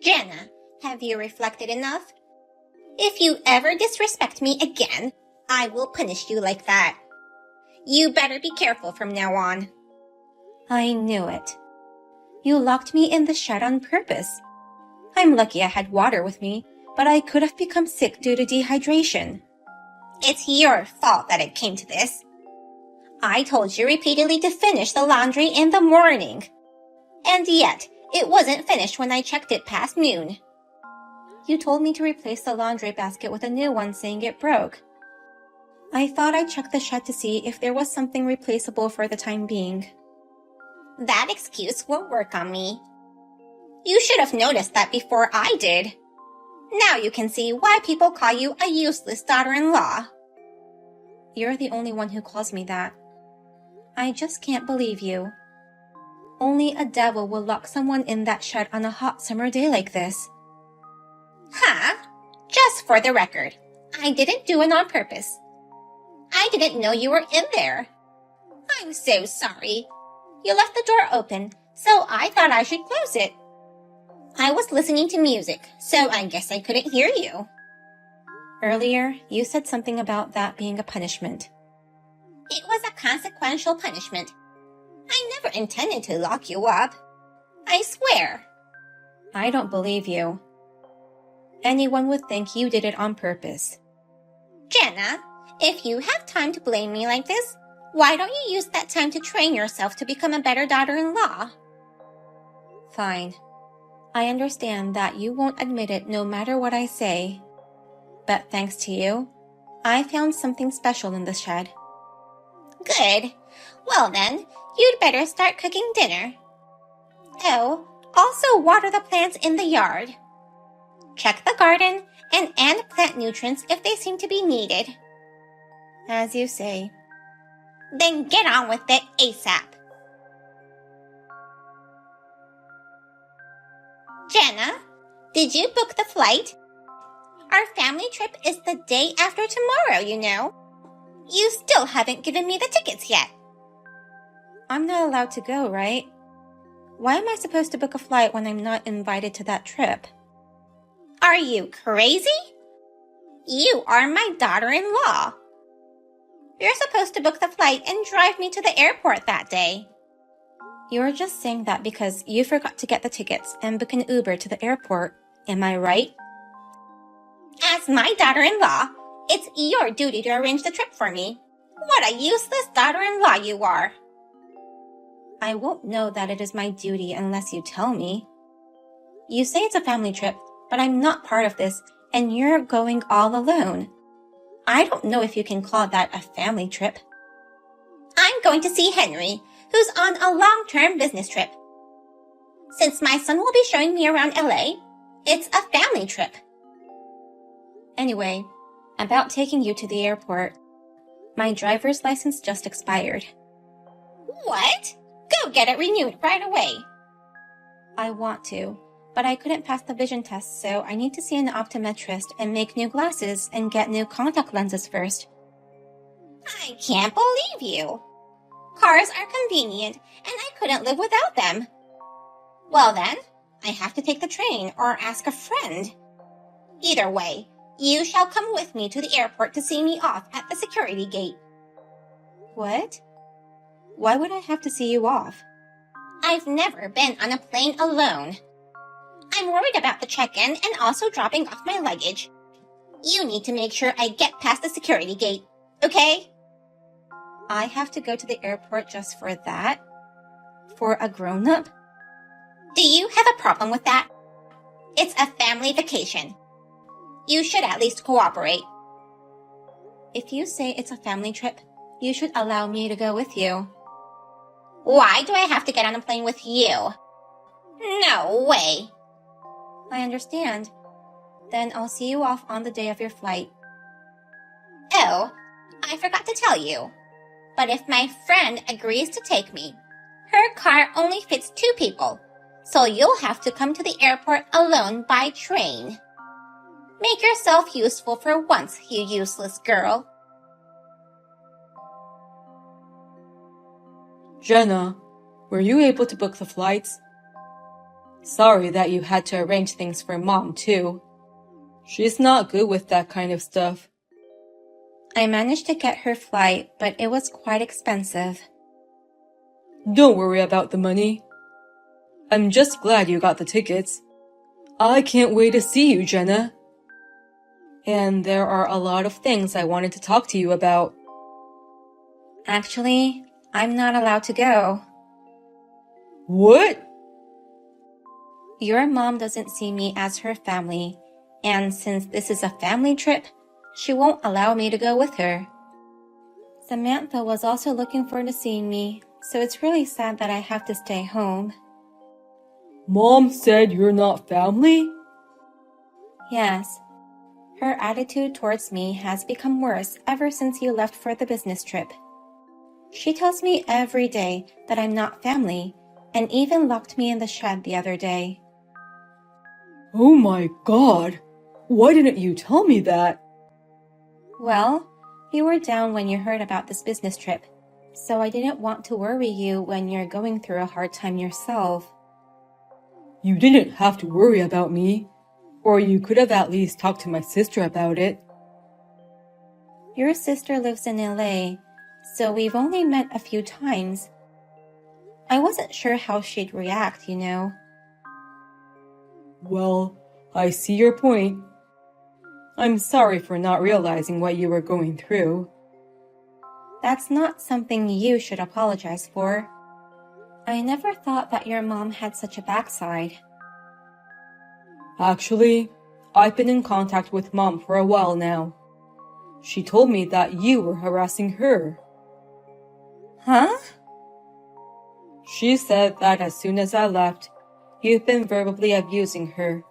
Jenna, have you reflected enough? If you ever disrespect me again, I will punish you like that. You better be careful from now on. I knew it. You locked me in the shed on purpose. I'm lucky I had water with me, but I could have become sick due to dehydration. It's your fault that it came to this. I told you repeatedly to finish the laundry in the morning. And yet, it wasn't finished when I checked it past noon. You told me to replace the laundry basket with a new one saying it broke. I thought I'd check the shed to see if there was something replaceable for the time being. That excuse won't work on me. You should have noticed that before I did. Now you can see why people call you a useless daughter-in-law. You're the only one who calls me that. I just can't believe you. Only a devil will lock someone in that shed on a hot summer day like this. Huh? Just for the record, I didn't do it on purpose. I didn't know you were in there. I'm so sorry. You left the door open, so I thought I should close it. I was listening to music, so I guess I couldn't hear you. Earlier, you said something about that being a punishment. It was a consequential punishment. I never intended to lock you up. I swear. I don't believe you. Anyone would think you did it on purpose. Jenna, if you have time to blame me like this, why don't you use that time to train yourself to become a better daughter-in-law? Fine. I understand that you won't admit it no matter what I say. But thanks to you, I found something special in the shed. Good. Well then, you'd better start cooking dinner. Oh, also water the plants in the yard. Check the garden and plant nutrients if they seem to be needed. As you say. Then get on with it ASAP. Jenna, did you book the flight? Our family trip is the day after tomorrow, you know. You still haven't given me the tickets yet. I'm not allowed to go, right? Why am I supposed to book a flight when I'm not invited to that trip? Are you crazy? You are my daughter-in-law. You're supposed to book the flight and drive me to the airport that day. You're just saying that because you forgot to get the tickets and book an Uber to the airport. Am I right? As my daughter-in-law, it's your duty to arrange the trip for me. What a useless daughter-in-law you are. I won't know that it is my duty unless you tell me. You say it's a family trip, but I'm not part of this, and you're going all alone. I don't know if you can call that a family trip. I'm going to see Henry, who's on a long-term business trip. Since my son will be showing me around LA, it's a family trip. Anyway, about taking you to the airport. My driver's license just expired. What? Go get it renewed right away. I want to, but I couldn't pass the vision test, so I need to see an optometrist and make new glasses and get new contact lenses first. I can't believe you. Cars are convenient, and I couldn't live without them. Well then, I have to take the train or ask a friend. Either way, you shall come with me to the airport to see me off at the security gate. What? Why would I have to see you off? I've never been on a plane alone. I'm worried about the check-in and also dropping off my luggage. You need to make sure I get past the security gate, okay? I have to go to the airport just for that? For a grown-up? Do you have a problem with that? It's a family vacation. You should at least cooperate. If you say it's a family trip, you should allow me to go with you. Why do I have to get on a plane with you? No way. I understand. Then I'll see you off on the day of your flight. Oh, I forgot to tell you. But if my friend agrees to take me, her car only fits 2 people, so you'll have to come to the airport alone by train. Make yourself useful for once, you useless girl. Jenna, were you able to book the flights? Sorry that you had to arrange things for Mom, too. She's not good with that kind of stuff. I managed to get her flight, but it was quite expensive. Don't worry about the money. I'm just glad you got the tickets. I can't wait to see you, Jenna. And there are a lot of things I wanted to talk to you about. Actually, I'm not allowed to go. What? Your mom doesn't see me as her family, and since this is a family trip, she won't allow me to go with her. Samantha was also looking forward to seeing me, so it's really sad that I have to stay home. Mom said you're not family? Yes. Her attitude towards me has become worse ever since you left for the business trip. She tells me every day that I'm not family, and even locked me in the shed the other day. Oh my God! Why didn't you tell me that? Well, you were down when you heard about this business trip, so I didn't want to worry you when you're going through a hard time yourself. You didn't have to worry about me, or you could have at least talked to my sister about it. Your sister lives in LA, so we've only met a few times. I wasn't sure how she'd react, you know. Well, I see your point. I'm sorry for not realizing what you were going through. That's not something you should apologize for. I never thought that your mom had such a backside. Actually, I've been in contact with Mom for a while now. She told me that you were harassing her. Huh? She said that as soon as I left, you've been verbally abusing her.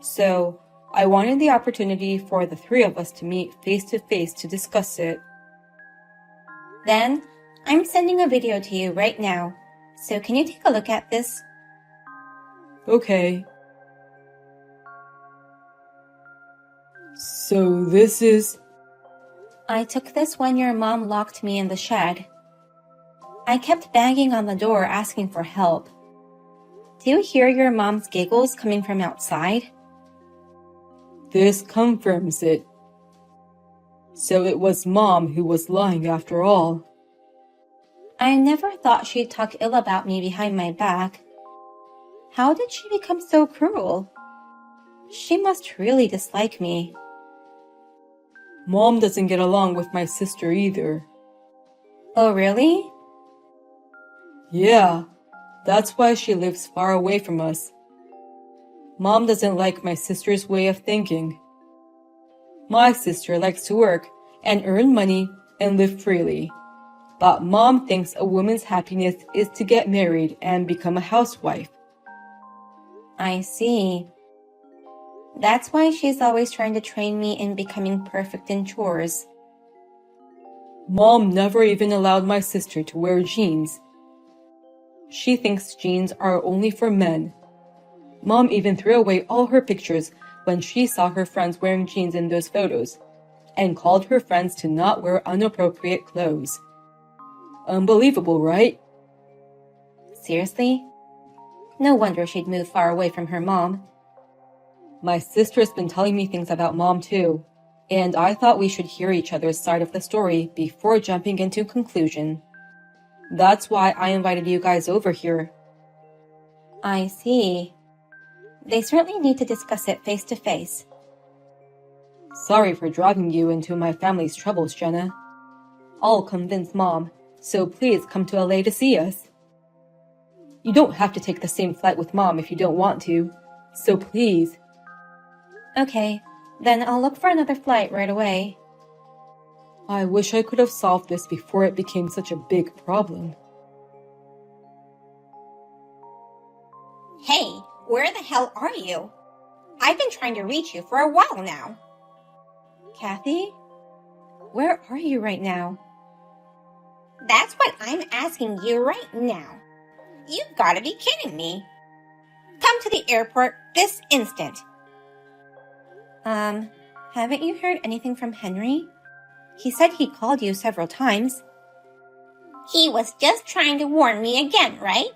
So, I wanted the opportunity for the three of us to meet face to face to discuss it. Then, I'm sending a video to you right now. So can you take a look at this? Okay. So this is... I took this when your mom locked me in the shed. I kept banging on the door asking for help. Do you hear your mom's giggles coming from outside? This confirms it. So it was Mom who was lying after all. I never thought she'd talk ill about me behind my back. How did she become so cruel? She must really dislike me. Mom doesn't get along with my sister either. Oh, really? Yeah, that's why she lives far away from us. Mom doesn't like my sister's way of thinking. My sister likes to work and earn money and live freely. But Mom thinks a woman's happiness is to get married and become a housewife. I see. That's why she's always trying to train me in becoming perfect in chores. Mom never even allowed my sister to wear jeans. She thinks jeans are only for men. Mom even threw away all her pictures when she saw her friends wearing jeans in those photos, and called her friends to not wear inappropriate clothes. Unbelievable, right? Seriously? No wonder she'd moved far away from her mom. My sister's been telling me things about Mom too, and I thought we should hear each other's side of the story before jumping into conclusion. That's why I invited you guys over here. I see. They certainly need to discuss it face to face. Sorry for dragging you into my family's troubles, Jenna. I'll convince Mom, so please come to LA to see us. You don't have to take the same flight with Mom if you don't want to, so please. Okay, then I'll look for another flight right away. I wish I could have solved this before it became such a big problem. Hey, where the hell are you? I've been trying to reach you for a while now. Kathy? Where are you right now? That's what I'm asking you right now. You've got to be kidding me. Come to the airport this instant. Haven't you heard anything from Henry? He said he called you several times. He was just trying to warn me again, right?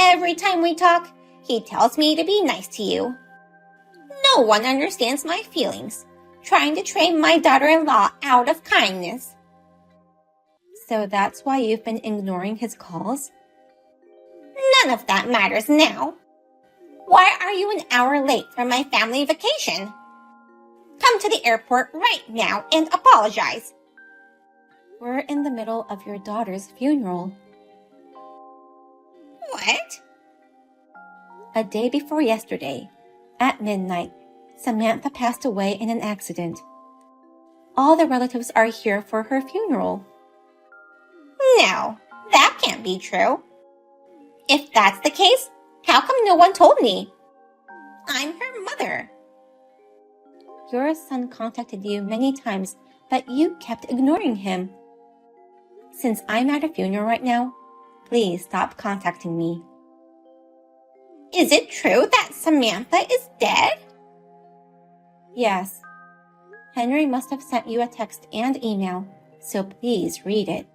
Every time we talk, he tells me to be nice to you. No one understands my feelings, trying to train my daughter-in-law out of kindness. So that's why you've been ignoring his calls? None of that matters now. Why are you an hour late for my family vacation? Come to the airport right now and apologize. We're in the middle of your daughter's funeral. What? A day before yesterday, at midnight, Samantha passed away in an accident. All the relatives are here for her funeral. No, that can't be true. If that's the case, how come no one told me? I'm her mother. Your son contacted you many times, but you kept ignoring him. Since I'm at a funeral right now, please stop contacting me. Is it true that Samantha is dead? Yes. Henry must have sent you a text and email, so please read it.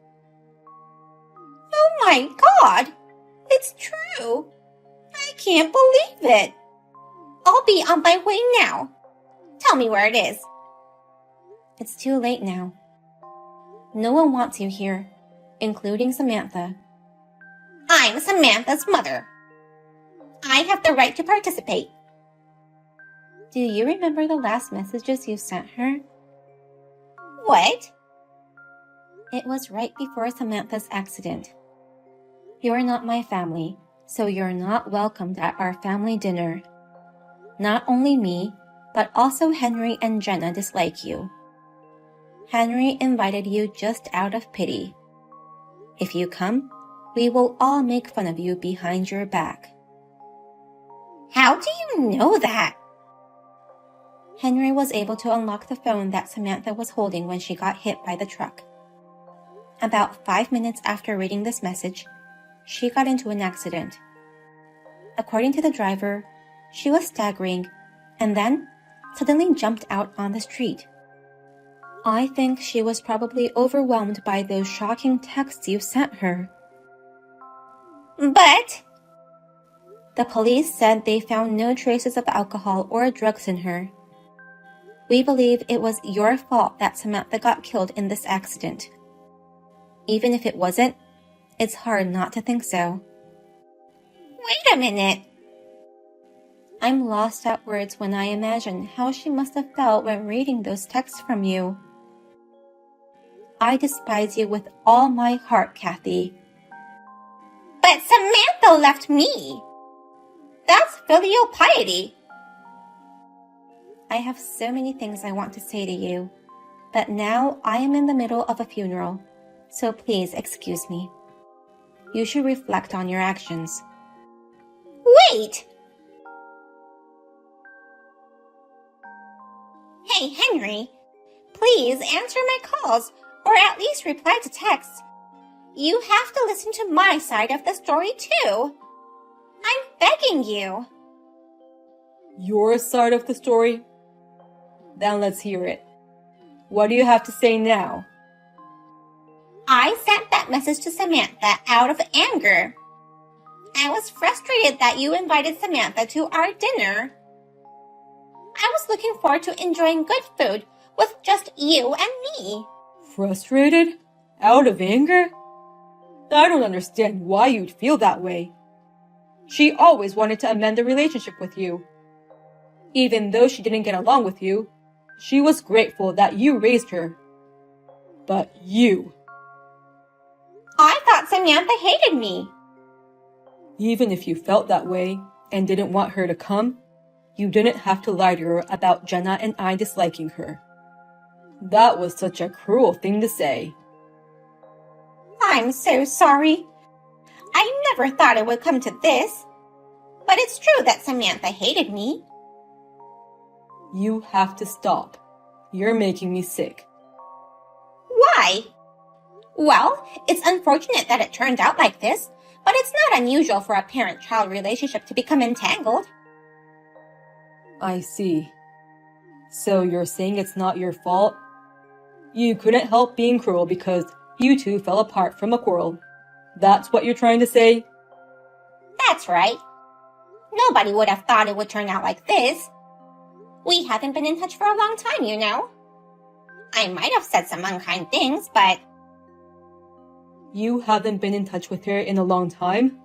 Oh my God! It's true! I can't believe it! I'll be on my way now. Tell me where it is. It's too late now. No one wants you here, including Samantha. I'm Samantha's mother. I have the right to participate. Do you remember the last messages you sent her? What? It was right before Samantha's accident. You're not my family, so you're not welcomed at our family dinner. Not only me, but also Henry and Jenna dislike you. Henry invited you just out of pity. If you come, we will all make fun of you behind your back. How do you know that? Henry was able to unlock the phone that Samantha was holding when she got hit by the truck. About 5 minutes after reading this message, she got into an accident. According to the driver, she was staggering and then suddenly jumped out on the street. I think she was probably overwhelmed by those shocking texts you sent her. But the police said they found no traces of alcohol or drugs in her. We believe it was your fault that Samantha got killed in this accident. Even if it wasn't, it's hard not to think so. Wait a minute. I'm lost at words when I imagine how she must have felt when reading those texts from you. I despise you with all my heart, Kathy. But Samantha left me. That's filial piety. I have so many things I want to say to you, but now I am in the middle of a funeral, so please excuse me. You should reflect on your actions. Wait! Hey, Henry, please answer my calls, or at least reply to texts. You have to listen to my side of the story, too. I'm begging you. Your side of the story? Then let's hear it. What do you have to say now? I sent that message to Samantha out of anger. I was frustrated that you invited Samantha to our dinner. I was looking forward to enjoying good food with just you and me. Frustrated? Out of anger? I don't understand why you'd feel that way. She always wanted to amend the relationship with you. Even though she didn't get along with you, she was grateful that you raised her. But you... I thought Samantha hated me. Even if you felt that way and didn't want her to come, you didn't have to lie to her about Jenna and I disliking her. That was such a cruel thing to say. I'm so sorry. I never thought it would come to this. But it's true that Samantha hated me. You have to stop. You're making me sick. Why? Well, it's unfortunate that it turned out like this, but it's not unusual for a parent-child relationship to become entangled. I see. So you're saying it's not your fault? You couldn't help being cruel because you two fell apart from a quarrel. That's what you're trying to say? That's right. Nobody would have thought it would turn out like this. We haven't been in touch for a long time, you know. I might have said some unkind things, but... You haven't been in touch with her in a long time?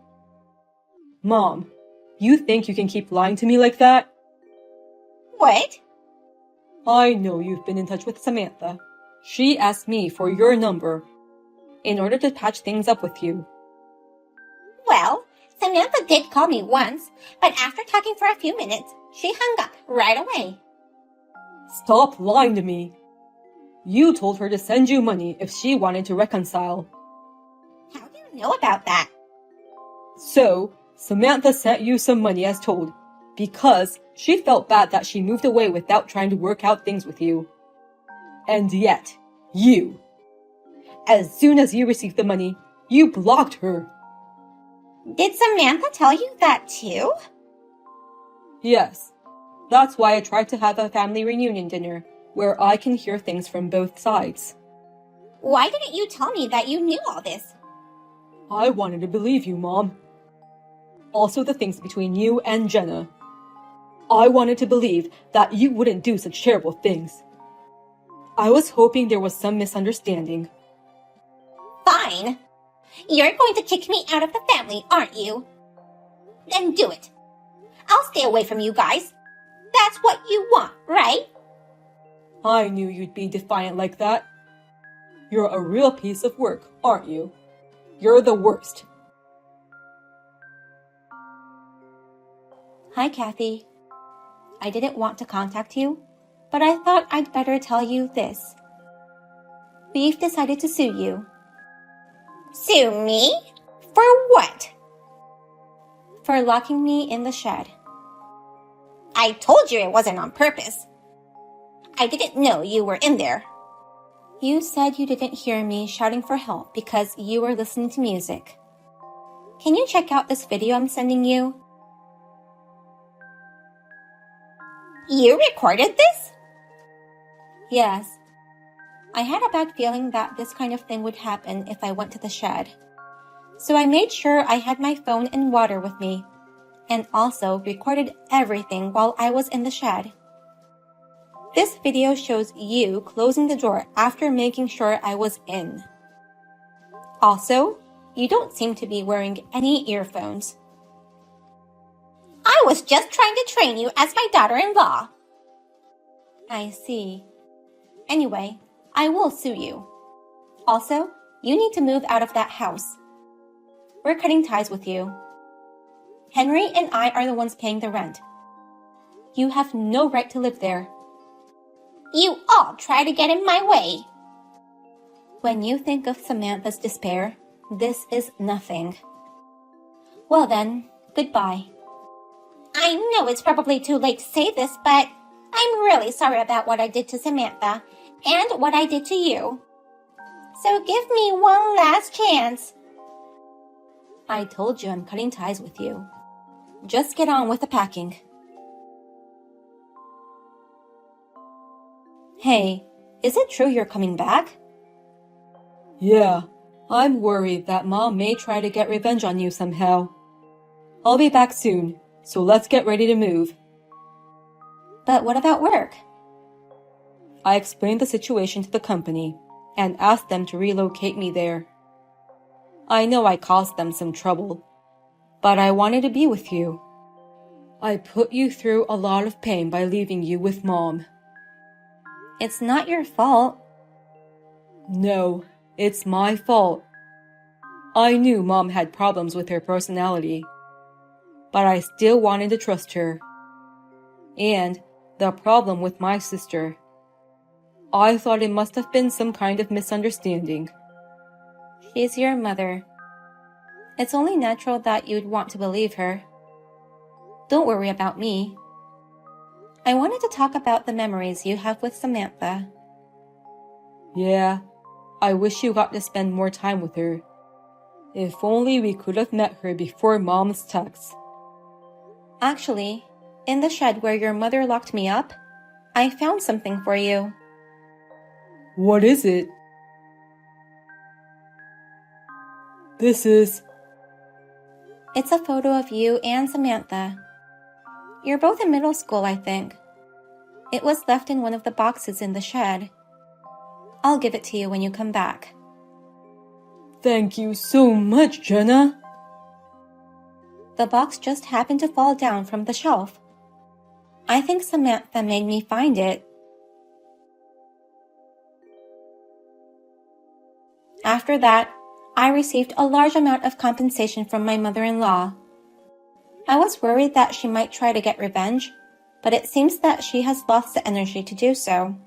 Mom, you think you can keep lying to me like that? What? I know you've been in touch with Samantha. She asked me for your number in order to patch things up with you. Well, Samantha did call me once, but after talking for a few minutes, she hung up right away. Stop lying to me. You told her to send you money if she wanted to reconcile. How do you know about that? So, Samantha sent you some money as told, because she felt bad that she moved away without trying to work out things with you. And yet, as soon as you received the money, you blocked her. Did Samantha tell you that too? Yes, that's why I tried to have a family reunion dinner, where I can hear things from both sides. Why didn't you tell me that you knew all this? I wanted to believe you, Mom. Also the things between you and Jenna. I wanted to believe that you wouldn't do such terrible things. I was hoping there was some misunderstanding. Fine. You're going to kick me out of the family, aren't you? Then do it. I'll stay away from you guys. That's what you want, right? I knew you'd be defiant like that. You're a real piece of work, aren't you? You're the worst. Hi, Kathy. I didn't want to contact you, but I thought I'd better tell you this. We've decided to sue you. Sue me? For what? For locking me in the shed. I told you it wasn't on purpose. I didn't know you were in there. You said you didn't hear me shouting for help because you were listening to music. Can you check out this video I'm sending you? You recorded this? Yes. I had a bad feeling that this kind of thing would happen if I went to the shed. So I made sure I had my phone and water with me, and also recorded everything while I was in the shed. This video shows you closing the door after making sure I was in. Also, you don't seem to be wearing any earphones. I was just trying to train you as my daughter-in-law. I see. Anyway, I will sue you. Also, you need to move out of that house. We're cutting ties with you. Henry and I are the ones paying the rent. You have no right to live there. You all try to get in my way. When you think of Samantha's despair, this is nothing. Well then, goodbye. I know it's probably too late to say this, but I'm really sorry about what I did to Samantha and what I did to you. So give me one last chance. I told you I'm cutting ties with you. Just get on with the packing. Hey, is it true you're coming back? Yeah, I'm worried that Mom may try to get revenge on you somehow. I'll be back soon, so let's get ready to move. But what about work? I explained the situation to the company and asked them to relocate me there. I know I caused them some trouble, but I wanted to be with you. I put you through a lot of pain by leaving you with Mom. It's not your fault. No, it's my fault. I knew Mom had problems with her personality, but I still wanted to trust her. And the problem with my sister. I thought it must have been some kind of misunderstanding. She's your mother. It's only natural that you'd want to believe her. Don't worry about me. I wanted to talk about the memories you have with Samantha. Yeah, I wish you got to spend more time with her. If only we could have met her before Mom's text. Actually, in the shed where your mother locked me up, I found something for you. What is it? It's a photo of you and Samantha. You're both in middle school, I think. It was left in one of the boxes in the shed. I'll give it to you when you come back. Thank you so much, Jenna. The box just happened to fall down from the shelf. I think Samantha made me find it. After that, I received a large amount of compensation from my mother-in-law. I was worried that she might try to get revenge, but it seems that she has lost the energy to do so.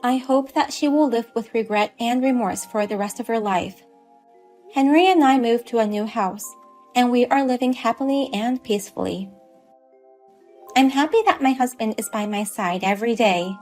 I hope that she will live with regret and remorse for the rest of her life. Henry and I moved to a new house, and we are living happily and peacefully. I'm happy that my husband is by my side every day.